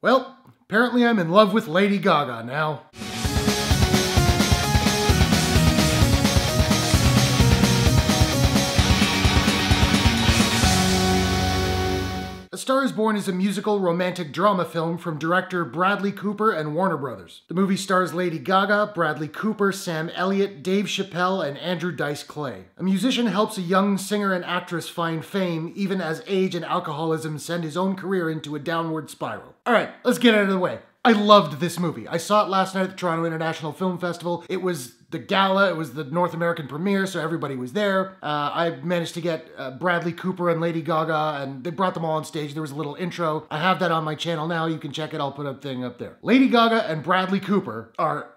Well, apparently I'm in love with Lady Gaga now. A Star is Born is a musical romantic drama film from director Bradley Cooper and Warner Brothers. The movie stars Lady Gaga, Bradley Cooper, Sam Elliott, Dave Chappelle, and Andrew Dice Clay. A musician helps a young singer and actress find fame, even as age and alcoholism send his own career into a downward spiral. Alright, let's get out of the way. I loved this movie. I saw it last night at the Toronto International Film Festival. It was the gala, it was the North American premiere, so everybody was there. I managed to get Bradley Cooper and Lady Gaga, and they brought them all on stage. There was a little intro. I have that on my channel now. You can check it. I'll put a thing up there. Lady Gaga and Bradley Cooper are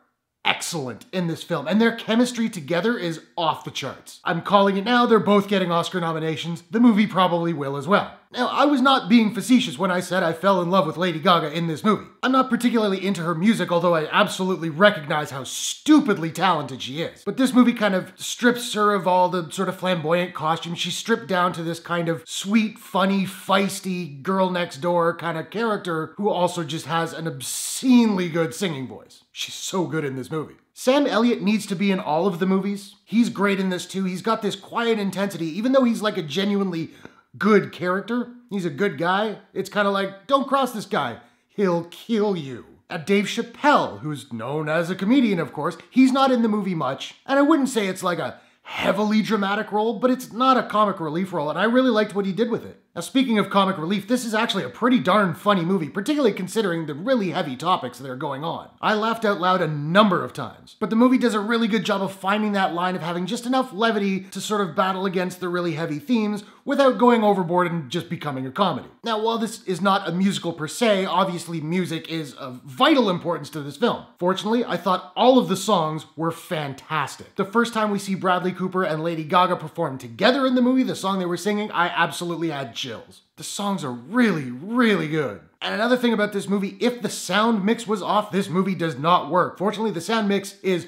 excellent in this film, and their chemistry together is off the charts. I'm calling it now, they're both getting Oscar nominations. The movie probably will as well. Now, I was not being facetious when I said I fell in love with Lady Gaga in this movie. I'm not particularly into her music, although I absolutely recognize how stupidly talented she is. But this movie kind of strips her of all the sort of flamboyant costumes. She's stripped down to this kind of sweet, funny, feisty, girl next door kind of character who also just has an obscenely good singing voice. She's so good in this movie. Sam Elliott needs to be in all of the movies. He's great in this too. He's got this quiet intensity, even though he's like a genuinely good character. He's a good guy. It's kind of like, don't cross this guy. He'll kill you. Dave Chappelle, who's known as a comedian, of course, he's not in the movie much. And I wouldn't say it's like a heavily dramatic role, but it's not a comic relief role, and I really liked what he did with it. Now, speaking of comic relief, this is actually a pretty darn funny movie, particularly considering the really heavy topics that are going on. I laughed out loud a number of times, but the movie does a really good job of finding that line of having just enough levity to sort of battle against the really heavy themes without going overboard and just becoming a comedy. Now, while this is not a musical per se, obviously music is of vital importance to this film. Fortunately, I thought all of the songs were fantastic. The first time we see Bradley Cooper and Lady Gaga perform together in the movie, the song they were singing, I absolutely had chills. The songs are really, really good. And another thing about this movie, if the sound mix was off, this movie does not work. Fortunately, the sound mix is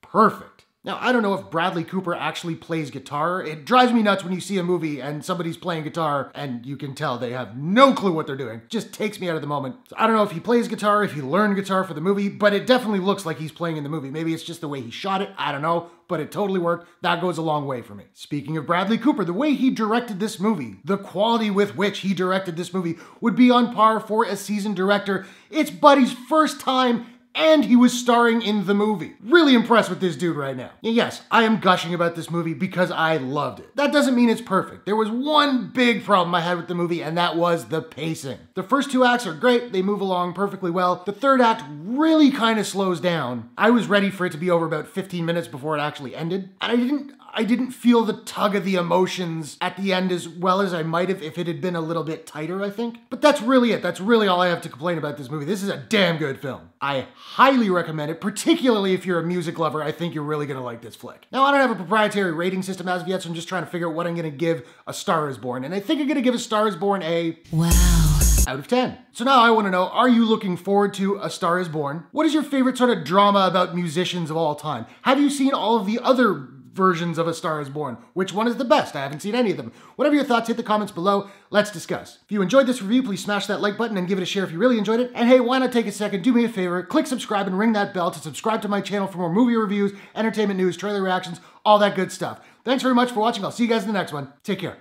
perfect. Now, I don't know if Bradley Cooper actually plays guitar. It drives me nuts when you see a movie and somebody's playing guitar and you can tell they have no clue what they're doing. It just takes me out of the moment. So I don't know if he plays guitar, if he learned guitar for the movie, but it definitely looks like he's playing in the movie. Maybe it's just the way he shot it, I don't know, but it totally worked. That goes a long way for me. Speaking of Bradley Cooper, the way he directed this movie, the quality with which he directed this movie would be on par for a seasoned director. It's Buddy's first time and he was starring in the movie. Really impressed with this dude right now. And yes, I am gushing about this movie because I loved it. That doesn't mean it's perfect. There was one big problem I had with the movie, and that was the pacing. The first two acts are great. They move along perfectly well. The third act really kind of slows down. I was ready for it to be over about 15 minutes before it actually ended. And I didn't feel the tug of the emotions at the end as well as I might have if it had been a little bit tighter, I think. But that's really it. That's really all I have to complain about this movie. This is a damn good film. I highly recommend it, particularly if you're a music lover. I think you're really gonna like this flick. Now, I don't have a proprietary rating system as of yet, so I'm just trying to figure out what I'm gonna give A Star is Born. And I think I'm gonna give A Star is Born a wow out of 10. So now I wanna know, are you looking forward to A Star is Born? What is your favorite sort of drama about musicians of all time? Have you seen all of the other versions of A Star is Born? Which one is the best? I haven't seen any of them. Whatever your thoughts, hit the comments below. Let's discuss. If you enjoyed this review, please smash that like button and give it a share if you really enjoyed it. And hey, why not take a second, do me a favor, click subscribe and ring that bell to subscribe to my channel for more movie reviews, entertainment news, trailer reactions, all that good stuff. Thanks very much for watching. I'll see you guys in the next one. Take care.